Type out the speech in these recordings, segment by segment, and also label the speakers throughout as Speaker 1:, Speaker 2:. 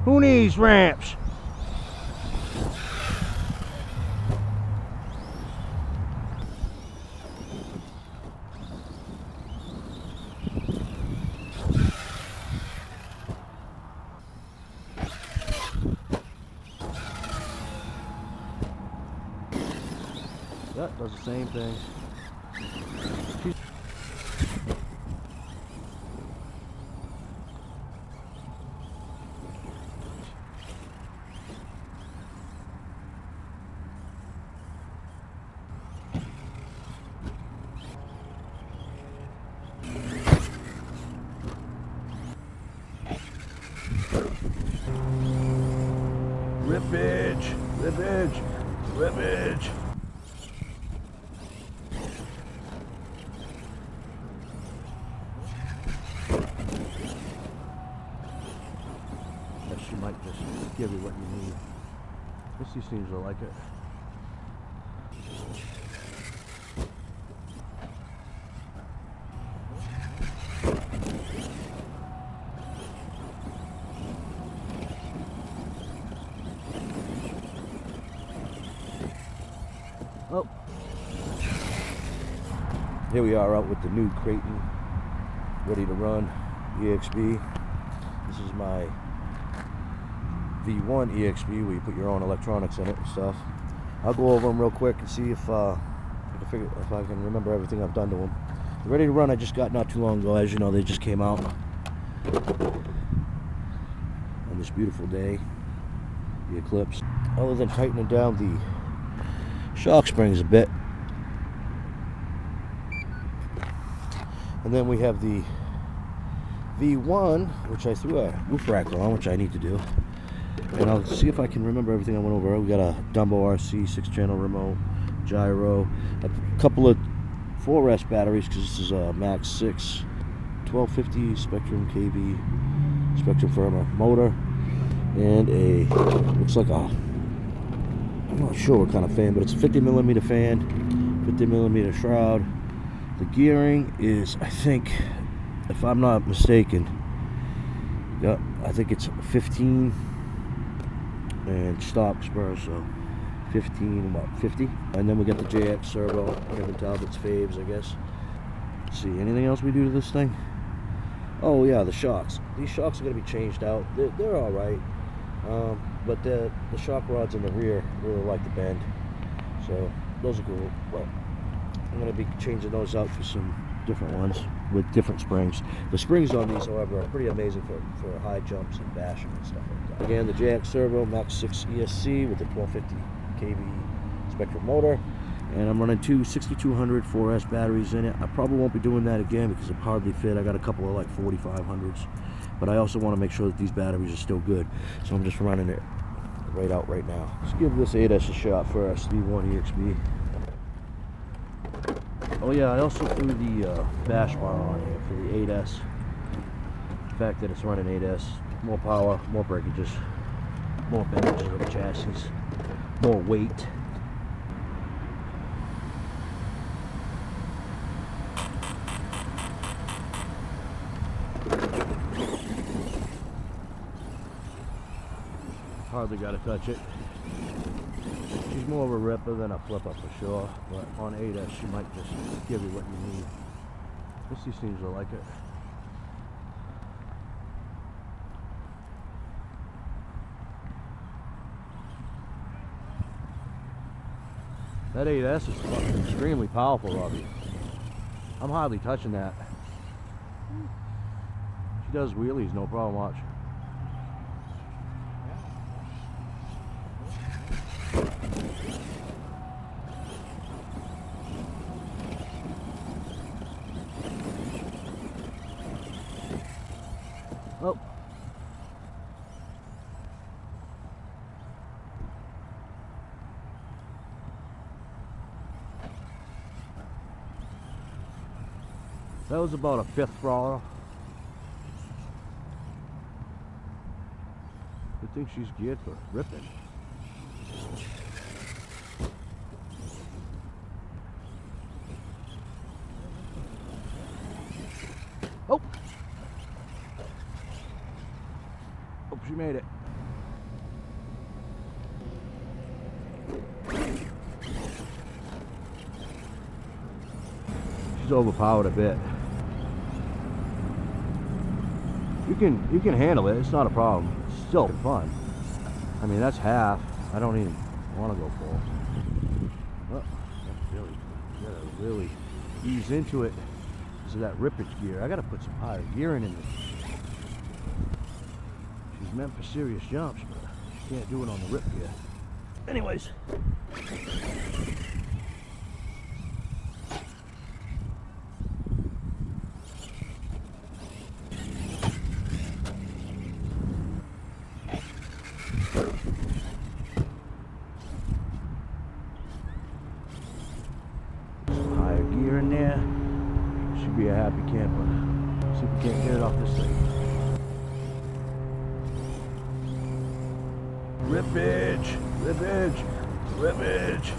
Speaker 1: Who needs ramps? That does the same thing. Rippage, rippage, rippage. Yes, she might just give you what you need. Missy seems to like it. Oh. Here we are out with the new Kraton, ready to run, EXB. This is my V1 EXB where you put your own electronics in it and stuff. I'll go over them real quick and see if I can remember everything I've done to them. The ready to run I just got not too long ago. As you know, they just came out on this beautiful day, the eclipse. Other than tightening down the shock springs a bit, and then we have the V1, which I threw a roof rack on, which I need to do. And I'll see if I can remember everything I went over. We got a Dumbo RC 6-channel remote, gyro, a couple of 4S batteries because this is a Max 6 1250 Spectrum kV Spectrum Firma motor, and a, looks like a, I'm not sure what kind of fan, but it's a 50mm fan, 50mm shroud. The gearing is, I think, if I'm not mistaken, yeah, I think it's 15 and stock Spur, so 15, what, 50? And then we got the GPM Servo, Kevin Talbot's faves, I guess. Let's see, anything else we do to this thing? Oh yeah, the shocks. These shocks are going to be changed out. They're all right, but the shock rods in the rear really like to bend, so those are cool. Well, I'm going to be changing those out for some different ones with different springs. The springs on these, however, are pretty amazing for high jumps and bashing and stuff like that. Again, the GPM Servo Max 6 ESC with the 1250 kV Spectrum motor, and I'm running two 6200 4S batteries in it. I probably won't be doing that again because it hardly fit. I got a couple of like 4500s, but I also want to make sure that these batteries are still good, so I'm just running it right out right now. Let's give this 8S a shot first. V1 EXB. Oh yeah, I also threw the bash bar on here for the 8S. The fact that it's running 8S, more power, more breakages, more bendages of the chassis, more weight. Hardly got to touch it. She's more of a ripper than a flipper for sure, but on 8S she might just give you what you need. Missy seems to like it. That 8S is fucking extremely powerful, Robbie. I'm hardly touching that. She does wheelies, no problem, watch. Oh. That was about a 5th throttle. I think she's geared for ripping. Oh! Oh, she made it. overpowered a bit. You can handle it. It's not a problem. It's still fun. I mean, that's half. I don't even want to go full. Well, that's really, you gotta really ease into it because of that rippage gear. I gotta put some higher gearing in this. She's meant for serious jumps, but you can't do it on the rip gear. Anyways. Some higher gear in there. Should be a happy camper. See if we can't get it off this thing. Rippage! Rippage! Rippage!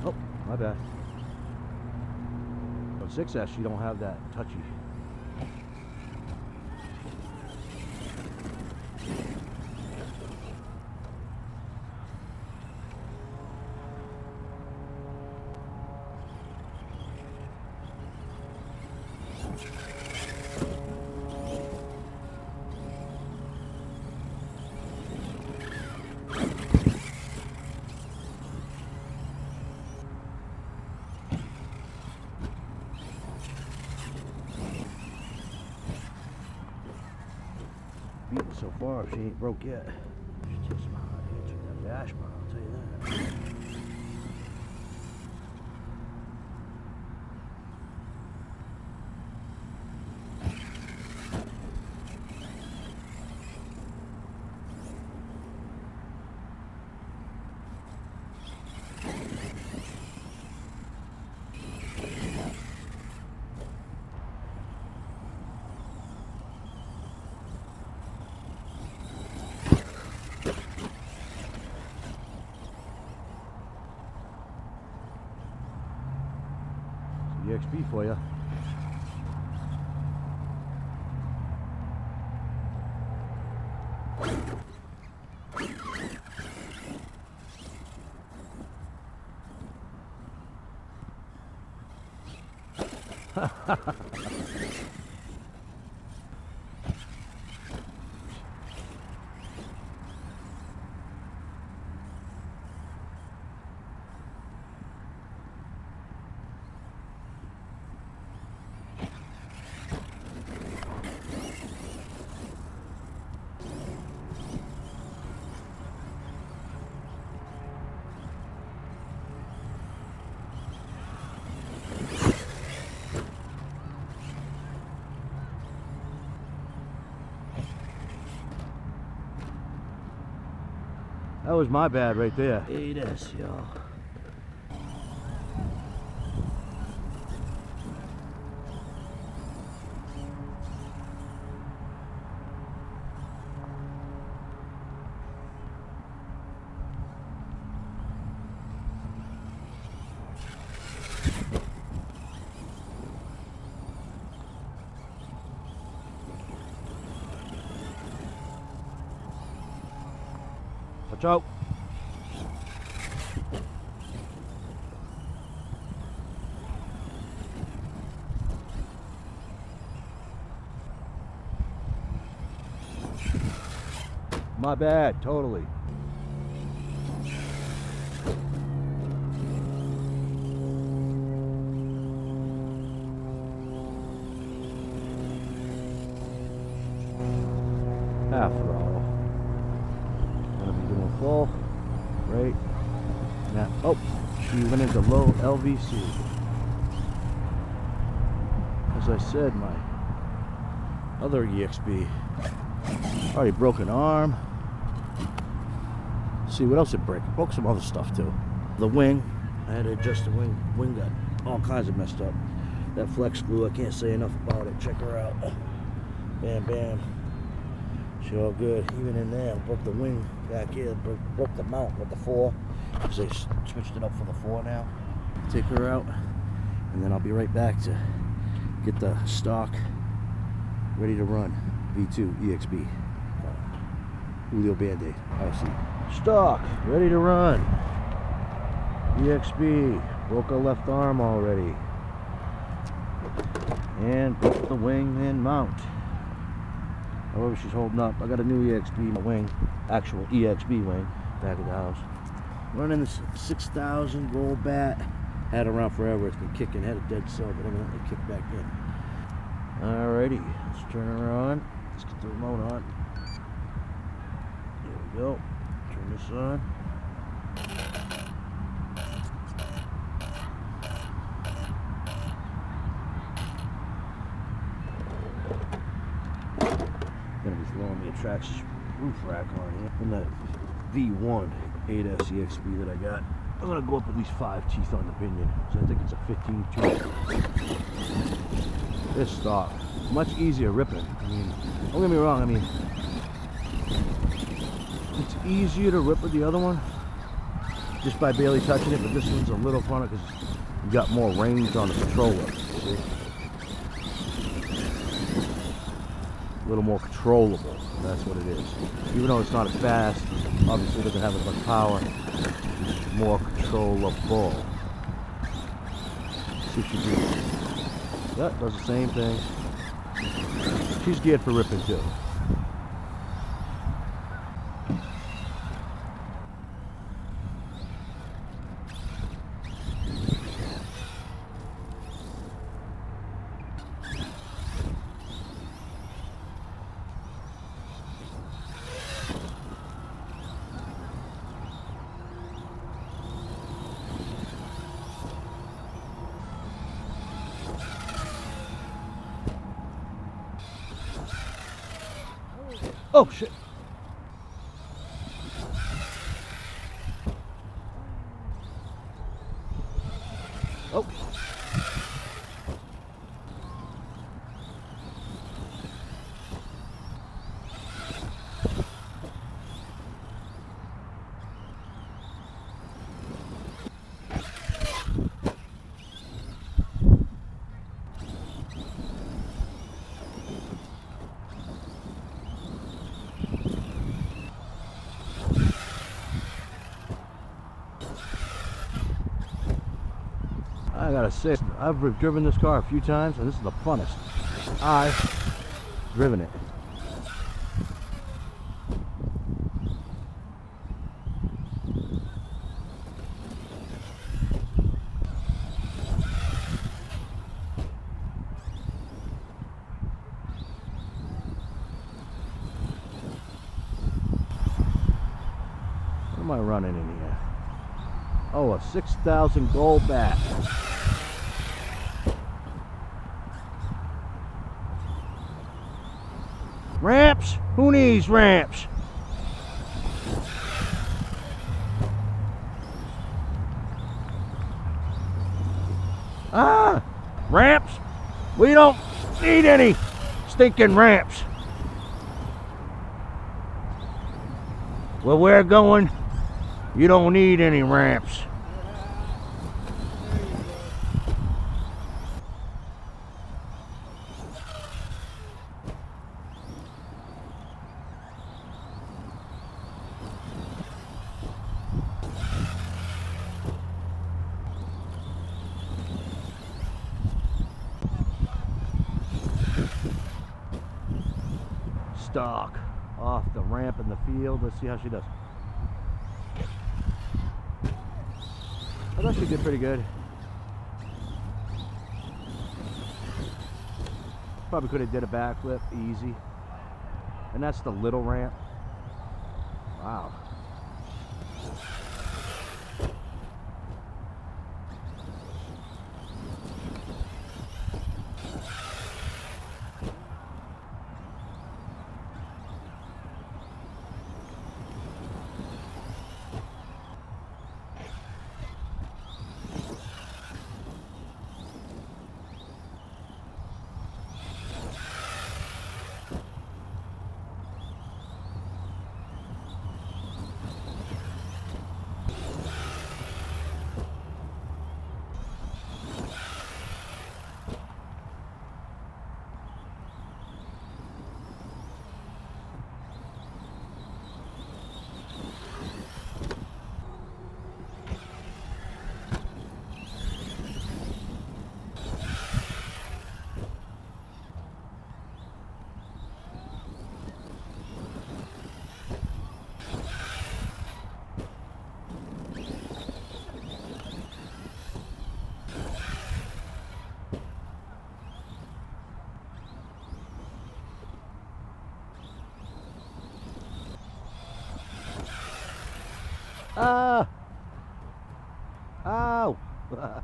Speaker 1: Oh, my bad. On 6S, you don't have that touchy. So far, she ain't broke yet. She takes some hard hits with that dash bar, I'll tell you that. EXB for you. That was my bad right there. Hey, this, y'all. Watch out. My bad, totally. Half throttle. Gonna be doing full. Right. Now, oh, she went into low LVC. As I said, my other EXB already broke an arm. See what else it broke? It broke some other stuff too. The wing, I had to adjust the wing. Wing got all kinds of messed up. That flex glue, I can't say enough about it. Check her out. Bam, bam. She all good. Even in there, broke the wing back here. Broke the mount with the 4. Because they switched it up for the 4 now. Take her out, and then I'll be right back to get the stock ready to run. V2 EXB. Julio Band-Aid. I see. Stock, ready to run. EXB, broke a left arm already. And broke the wing and mount. However, she's holding up. I got a new EXB wing, actual EXB wing, back of the house. Running this 6,000 gold bat. Had it around forever. It's been kicking. Had a dead cell, but evidently kicked back in. Alrighty, let's turn her on. Let's get the remote on. There we go. Turn this on. Gonna be throwing me a Traxxas roof rack on here. And that V1 8S EXB that I got. I'm gonna go up at least 5 teeth on the Pinion. So I think it's a 15 tooth. This stock, much easier ripping. I mean, don't get me wrong, I mean, it's easier to rip with the other one just by barely touching it, but this one's a little funner because you got more range on the controller. See? A little more controllable, that's what it is. Even though it's not as fast, obviously it doesn't have as much power, it's more controllable. See what you do. That does the same thing. She's geared for ripping too. Oh shit. Oh. I gotta say, I've driven this car a few times, and this is the funnest I've driven it. What am I running in here? Oh, a 6,000 gold bat. Ramps? Who needs ramps? Ah! Ramps? We don't need any stinking ramps. Where we're going, you don't need any ramps. Stock off the ramp in the field. Let's see how she does. I thought she did pretty good. Probably could have did a backflip easy. And that's the little ramp. Wow. Ah! Ow! Ah!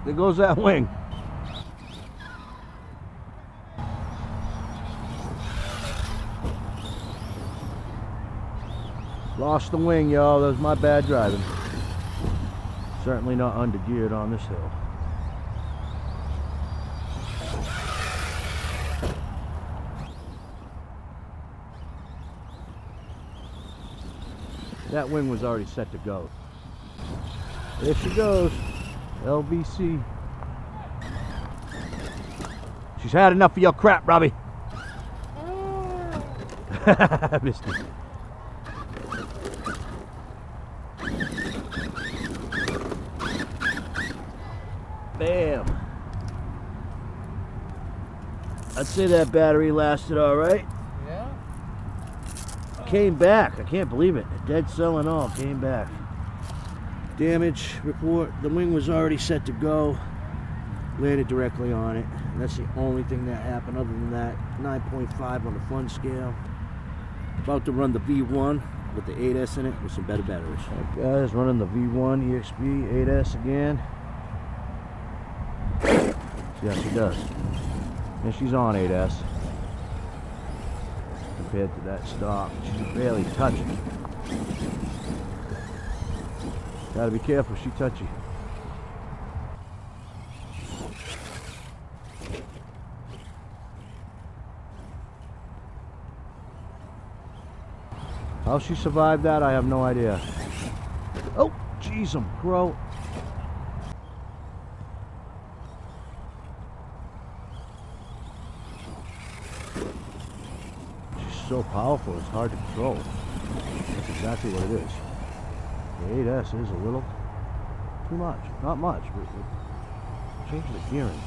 Speaker 1: There goes that wing. Lost the wing, y'all. That was my bad driving. Certainly not under-geared on this hill. That wing was already set to go. There she goes. LBC. She's had enough of your crap, Robbie. Missed it. Bam. I'd say that battery lasted all right.
Speaker 2: Yeah?
Speaker 1: Came back. I can't believe it. Dead cell and all came back. Damage report. The wing was already set to go. Landed directly on it. And that's the only thing that happened. Other than that, 9.5 on the fun scale. About to run the V1 with the 8S in it with some better batteries. All right, guys, running the V1 EXB 8S again. See how she does. And she's on 8S. Compared to that stock, she's barely touching. Gotta be careful, she touchy. How she survived that, I have no idea. Oh, jeez, I'm crow. She's so powerful, it's hard to control. That's exactly what it is. The 8S is a little too much. Not much, but change the gearing.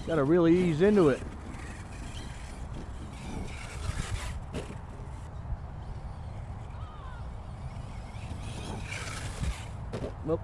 Speaker 1: Gotta really ease into it. Nope.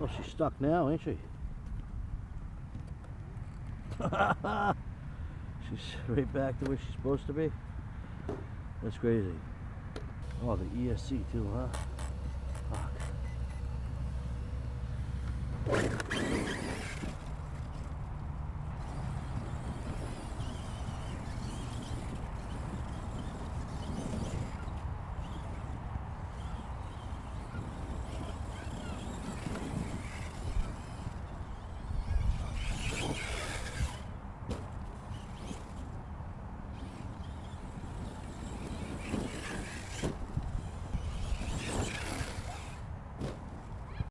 Speaker 1: Oh, she's stuck now, ain't she? She's right back to where she's supposed to be. That's crazy. Oh, the ESC too, huh?